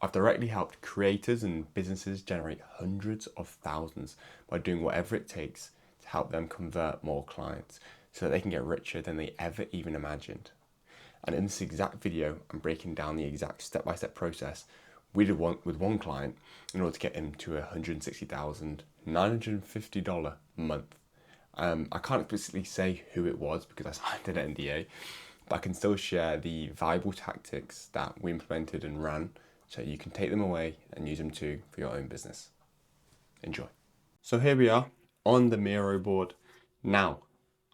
I've directly helped creators and businesses generate hundreds of thousands by doing whatever it takes to help them convert more clients so that they can get richer than they ever even imagined. And in this exact video, I'm breaking down the exact step-by-step process we did with one client in order to get him to $160,950 a month. I can't explicitly say who it was because I signed an NDA, but I can still share the viable tactics that we implemented and ran so you can take them away and use them too for your own business. Enjoy. So here we are on the Miro board. Now,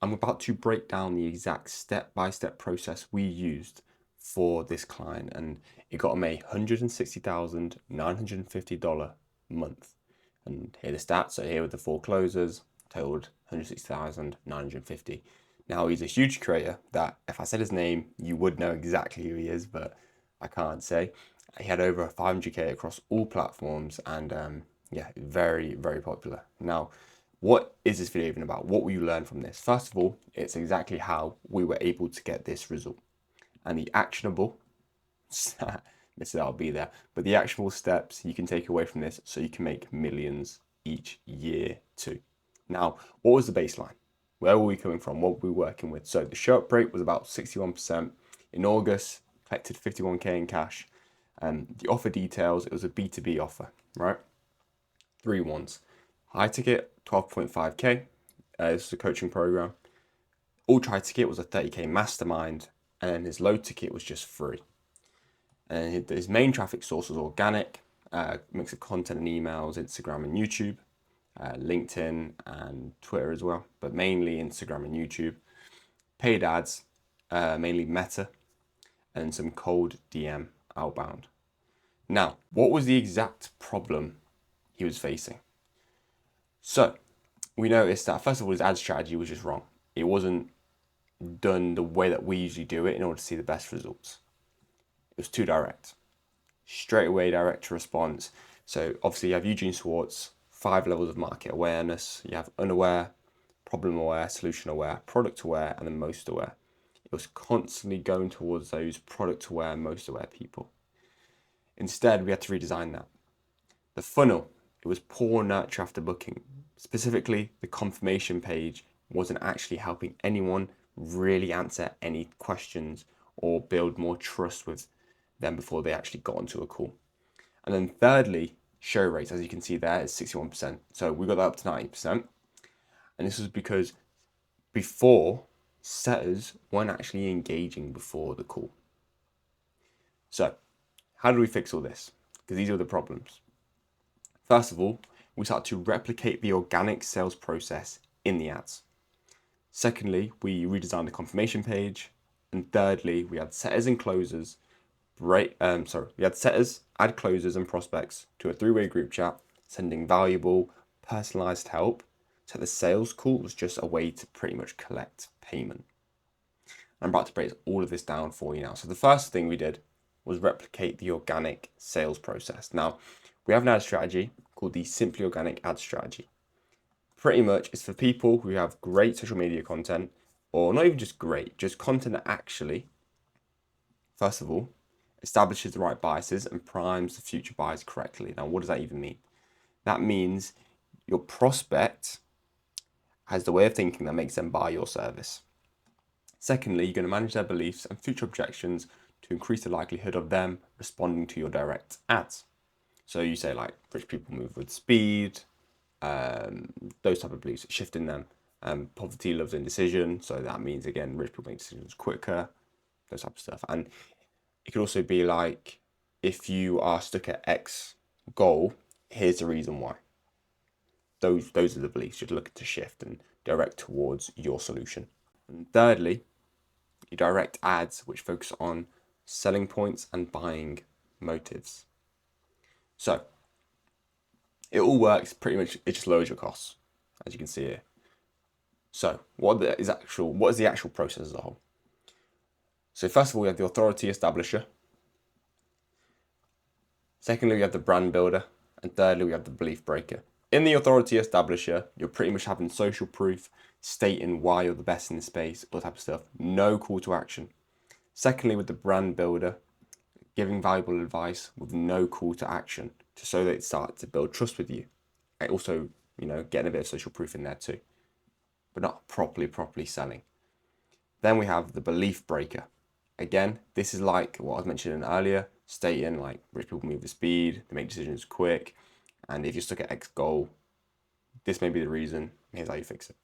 I'm about to break down the exact step-by-step process we used for this client, and it got him $160,950 a month. And here are the stats. So here with the 4 closers, totaled $160,950. Now he's a huge creator that if I said his name, you would know exactly who he is, but I can't say. He had over 500K across all platforms, and yeah, very, very popular. Now, what is this video even about? What will you learn from this? First of all, it's exactly how we were able to get this result. And the actionable, I'll be there, but the actionable steps you can take away from this so you can make millions each year too. Now, what was the baseline? Where were we coming from? What were we working with? So the show-up rate was about 61%. In August, collected 51K in cash. The offer details, it was a B2B offer, right? 3 ones. High ticket, 12.5K. This is a coaching program. Ultra high ticket was a 30K mastermind, and then his low ticket was just free. And his main traffic source was organic, mix of content and emails, Instagram and YouTube, LinkedIn and Twitter as well, but mainly Instagram and YouTube. Paid ads, mainly Meta, and some cold DM outbound. Now, what was the exact problem he was facing? So, we noticed that first of all, his ad strategy was just wrong. It wasn't done the way that we usually do it in order to see the best results. It was too direct. Straight away, direct to response. So obviously you have Eugene Schwartz, 5 levels of market awareness. You have unaware, problem aware, solution aware, product aware, and then most aware. It was constantly going towards those product aware, most aware people. Instead, we had to redesign that. The funnel, it was poor nurture after booking. Specifically, the confirmation page wasn't actually helping anyone really answer any questions or build more trust with them before they actually got onto a call. And then thirdly, show rates, as you can see there, is 61%. So we got that up to 90%. And this was because before, setters weren't actually engaging before the call. So how do we fix all this? Because these are the problems. First of all, we start to replicate the organic sales process in the ads. Secondly, we redesigned the confirmation page. And thirdly, we had setters and closers. We had setters, add closers and prospects to a 3-way group chat, sending valuable, personalized help. So the sales call was just a way to pretty much collect payment. I'm about to break all of this down for you now. So the first thing we did was replicate the organic sales process. Now, we have an ad strategy called the Simply Organic Ad Strategy. Pretty much it's for people who have great social media content, or not even just great, just content that actually, first of all, establishes the right biases and primes the future buyers correctly. Now, what does that even mean? That means your prospect has the way of thinking that makes them buy your service. Secondly, you're going to manage their beliefs and future objections to increase the likelihood of them responding to your direct ads. So you say like rich people move with speed, those type of beliefs, shifting them. Poverty loves indecision, so that means again rich people make decisions quicker, those type of stuff. And it could also be like, if you are stuck at X goal, here's the reason why. Those are the beliefs you're looking to shift and direct towards your solution. And thirdly, you direct ads which focus on selling points and buying motives. So it all works pretty much. It just lowers your costs, as you can see here. So what is the actual process as a whole? So first of all, we have the authority establisher. Secondly, we have the brand builder. And thirdly, we have the belief breaker. In the authority establisher, you're pretty much having social proof, stating why you're the best in the space, all that type of stuff. No call to action. Secondly, with the brand builder, giving valuable advice with no call to action, just so that it starts to build trust with you. And also, getting a bit of social proof in there too, but not properly selling. Then we have the belief breaker. Again, this is like what I was mentioning earlier, stating like rich people move with speed, they make decisions quick, and if you're stuck at X goal, this may be the reason, here's how you fix it.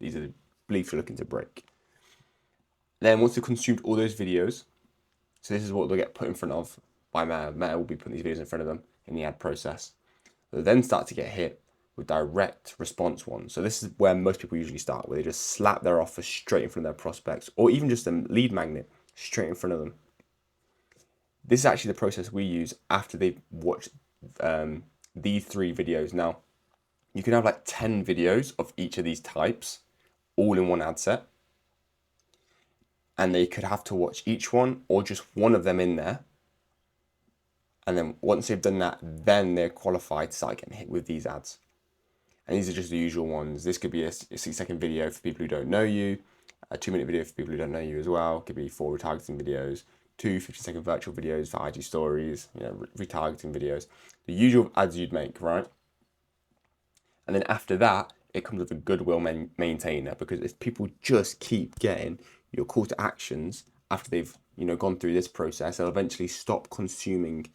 These are the beliefs you're looking to break. Then once you've consumed all those videos, so this is what they'll get put in front of by Meta. Meta will be putting these videos in front of them in the ad process. They'll then start to get hit with direct response ones. So this is where most people usually start, where they just slap their offer straight in front of their prospects, or even just a lead magnet straight in front of them. This is actually the process we use after they've watched these 3 videos. Now, you can have like 10 videos of each of these types, all in one ad set. And they could have to watch each one or just one of them in there. And then once they've done that, then they're qualified to start getting hit with these ads. And these are just the usual ones. This could be a 6-second video for people who don't know you, a 2-minute video for people who don't know you as well. It could be 4 retargeting videos, 2 50-second virtual videos for IG stories, retargeting videos. The usual ads you'd make, right? And then after that, it comes with a goodwill maintainer, because if people just keep getting your call to actions after they've gone through this process, they'll eventually stop consuming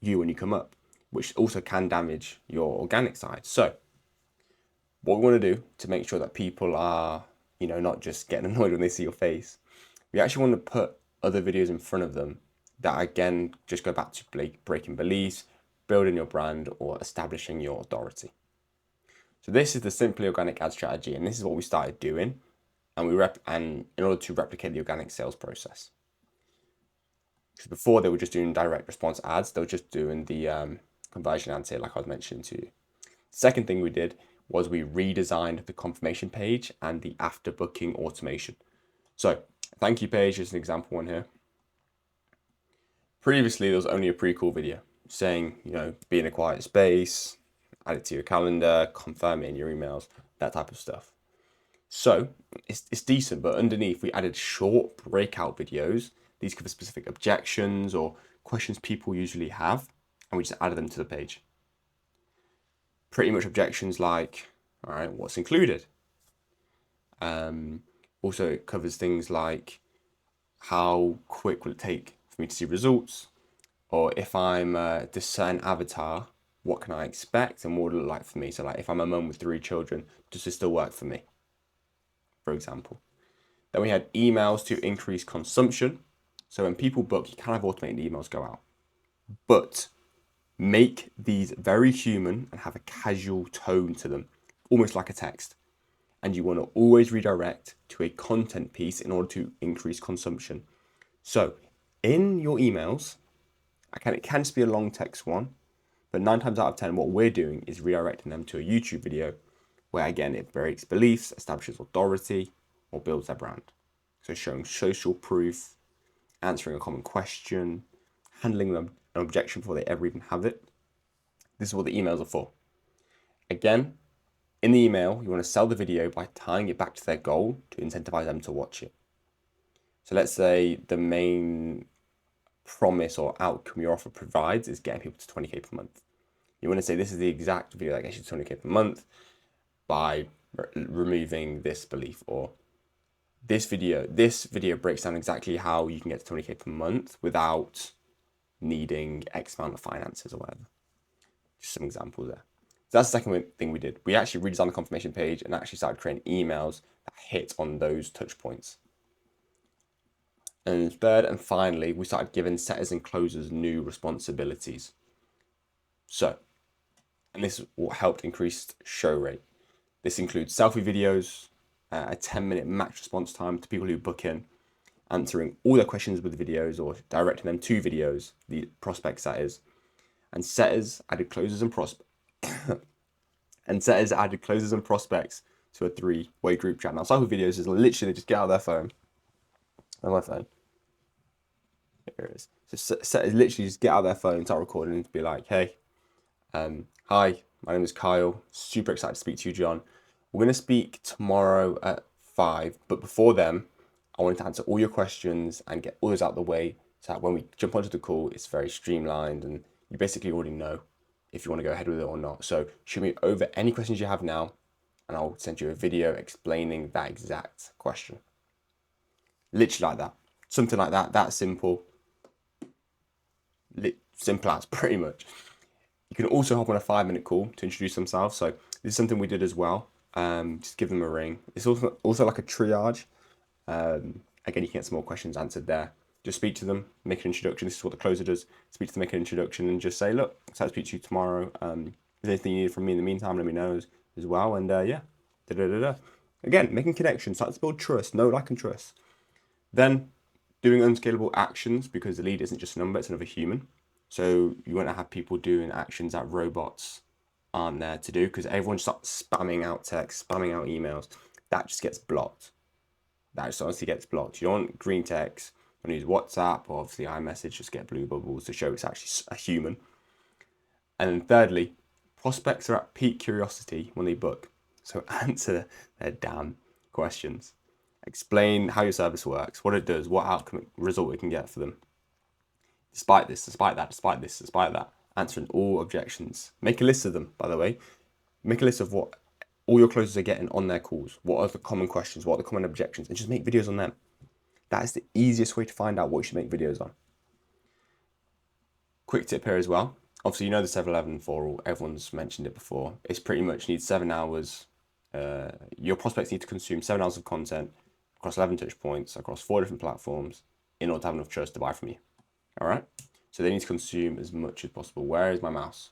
you when you come up, which also can damage your organic side. So what we want to do to make sure that people are not just getting annoyed when they see your face, we actually want to put other videos in front of them that again just go back to breaking beliefs, building your brand, or establishing your authority. So this is the Simply Organic ad strategy, and this is what we started doing, and in order to replicate the organic sales process. Because before they were just doing direct response ads, they were just doing the conversion ads here, like I was mentioning to you. Second thing we did was we redesigned the confirmation page and the after booking automation. So thank you page is an example one here. Previously, there was only a pre-call video saying, be in a quiet space, add it to your calendar, confirm it in your emails, that type of stuff. So it's decent, but underneath we added short breakout videos. These cover specific objections or questions people usually have, and we just added them to the page. Pretty much objections like, all right, what's included? Also, it covers things like how quick will it take for me to see results, or if I'm this certain avatar, what can I expect and what would it look like for me? So like if I'm a mum with 3 children, does this still work for me, for example? Then we had emails to increase consumption. So when people book, you kind of automate the emails go out, but make these very human and have a casual tone to them, almost like a text. And you want to always redirect to a content piece in order to increase consumption. So in your emails, it can just be a long text one, but 9 times out of 10, what we're doing is redirecting them to a YouTube video where, again, it breaks beliefs, establishes authority, or builds their brand. So showing social proof, answering a common question, handling them an objection before they ever even have it. This is what the emails are for. Again, in the email, you want to sell the video by tying it back to their goal to incentivize them to watch it. So let's say the main promise or outcome your offer provides is getting people to 20K per month. You want to say this is the exact video that gets you to 20K per month by removing this belief, or this video breaks down exactly how you can get to 20K per month without needing X amount of finances or whatever. Just some examples there. So that's the second thing we did. We actually redesigned the confirmation page and actually started creating emails that hit on those touch points. And third and finally, we started giving setters and closers new responsibilities. So, and this helped increase show rate. This includes selfie videos, a 10-minute max response time to people who book in, answering all their questions with the videos or directing them to videos, the prospects that is. And setters added closers and prospects. To a 3-way group chat. Now, selfie videos is literally just get out their phone. Where's my phone? Here it is. So setters literally just get out their phone, start recording, and be like, hey, hi, my name is Kyle. Super excited to speak to you, John. We're going to speak tomorrow at 5, but before then, I wanted to answer all your questions and get all those out of the way So that when we jump onto the call, it's very streamlined and you basically already know if you want to go ahead with it or not. So shoot me over any questions you have now and I'll send you a video explaining that exact question. Literally like that. Something like that, that simple. Simple as pretty much. You can also hop on a 5-minute call to introduce themselves. So this is something we did as well. Just give them a ring. It's also like a triage. Again, you can get some more questions answered there. Just speak to them, make an introduction. This is what the closer does. Speak to them, make an introduction, and just say, look, excited to speak to you tomorrow. If there's anything you need from me in the meantime, let me know as well. And yeah, Again, making connections, start to build trust, know, like, and trust. Then doing unscalable actions, because the lead isn't just a number, it's another human. So you want to have people doing actions that robots aren't there to do, because everyone starts spamming out text, spamming out emails. That just gets blocked. That just honestly gets blocked. You don't want green text. You want to use WhatsApp or obviously iMessage, just get blue bubbles to show it's actually a human. And then thirdly, prospects are at peak curiosity when they book. So answer their damn questions. Explain how your service works, what it does, what outcome result it can get for them. Despite this, despite that, despite this, despite that, answering all objections. Make a list of them, by the way. Make a list of what all your closers are getting on their calls. What are the common questions? What are the common objections? And just make videos on them. That is the easiest way to find out what you should make videos on. Quick tip here as well. Obviously, you know the 7-Eleven rule. Everyone's mentioned it before. It's pretty much needs 7 hours. Your prospects need to consume 7 hours of content across 11 touch points, across 4 different platforms in order to have enough trust to buy from you. All right? So they need to consume as much as possible. Where is my mouse?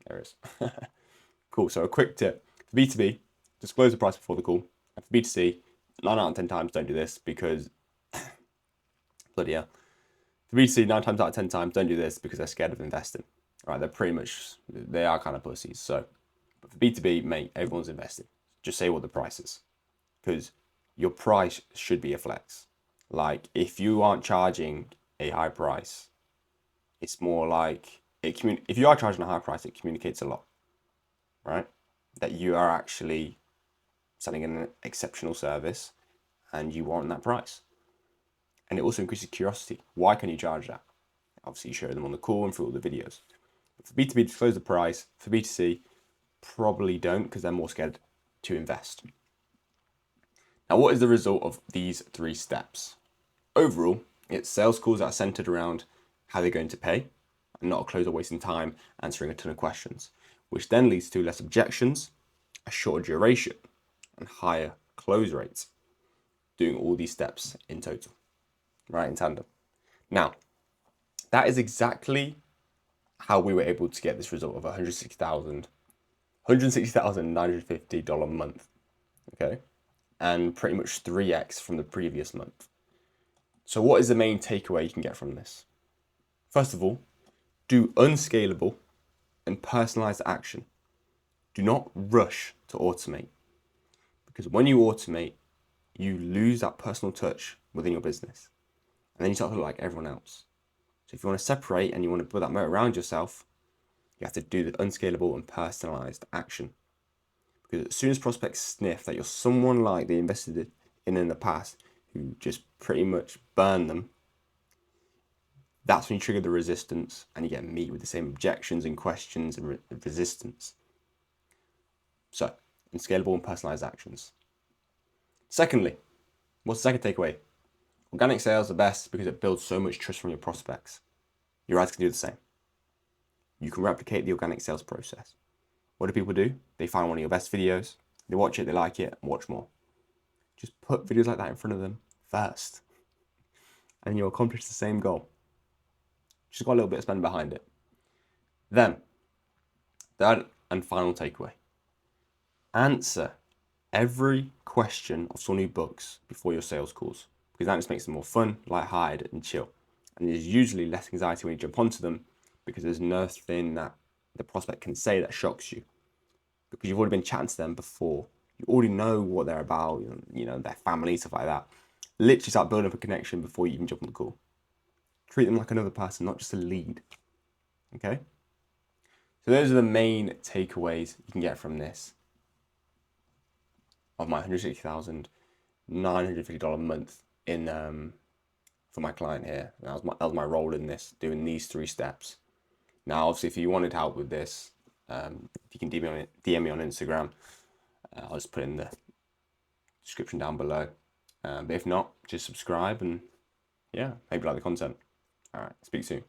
There it is. Cool. So a quick tip. For B2B, disclose the price before the call. And for B2C, 9 out of 10 times don't do this because bloody hell. For B2C, 9 times out of 10 times don't do this because they're scared of investing. All right, they are kind of pussies. So, but for B2B, mate, everyone's investing. Just say what the price is, because your price should be a flex. Like if you aren't charging a high price, it's more like if you are charging a high price, it communicates a lot, right? That you are actually selling an exceptional service and you want that price. And it also increases curiosity. Why can you charge that? Obviously, you show them on the call and through all the videos. But for B2B, disclose the price. For B2C, probably don't because they're more scared to invest. Now, what is the result of these 3 steps? Overall, it's sales calls that are centered around how they're going to pay and not a closer wasting time answering a ton of questions, which then leads to less objections, a shorter duration, and higher close rates, doing all these steps in total, right, in tandem. Now, that is exactly how we were able to get this result of $160,950 a month, okay? And pretty much 3x from the previous month. So what is the main takeaway you can get from this? First of all, do unscalable and personalized action. Do not rush to automate, because when you automate, you lose that personal touch within your business. And then you start to look like everyone else. So if you want to separate and you want to put that moat around yourself, you have to do the unscalable and personalized action. Because as soon as prospects sniff that you're someone like they invested in the past who just pretty much burned them, that's when you trigger the resistance and you get meet with the same objections and questions and resistance. So, unscalable and personalized actions. Secondly, what's the second takeaway? Organic sales are best because it builds so much trust from your prospects. Your ads can do the same. You can replicate the organic sales process. What do people do? They find one of your best videos, they watch it, they like it, and watch more. Just put videos like that in front of them first, and you'll accomplish the same goal. Just got a little bit of spend behind it. Then, third and final takeaway. Answer every question of someone who books before your sales calls, because that just makes them more fun, light-hearted, and chill. And there's usually less anxiety when you jump onto them because there's nothing that the prospect can say that shocks you, because you've already been chatting to them before. You already know what they're about, their family, stuff like that. Literally start building up a connection before you even jump on the call. Treat them like another person, not just a lead. Okay? So those are the main takeaways you can get from this, of my $160,950 a month in for my client here. That was my role in this, doing these 3 steps. Now, obviously, if you wanted help with this, you can DM me on Instagram. I'll just put in the description down below. But if not, just subscribe and yeah, maybe like the content. All right, speak soon.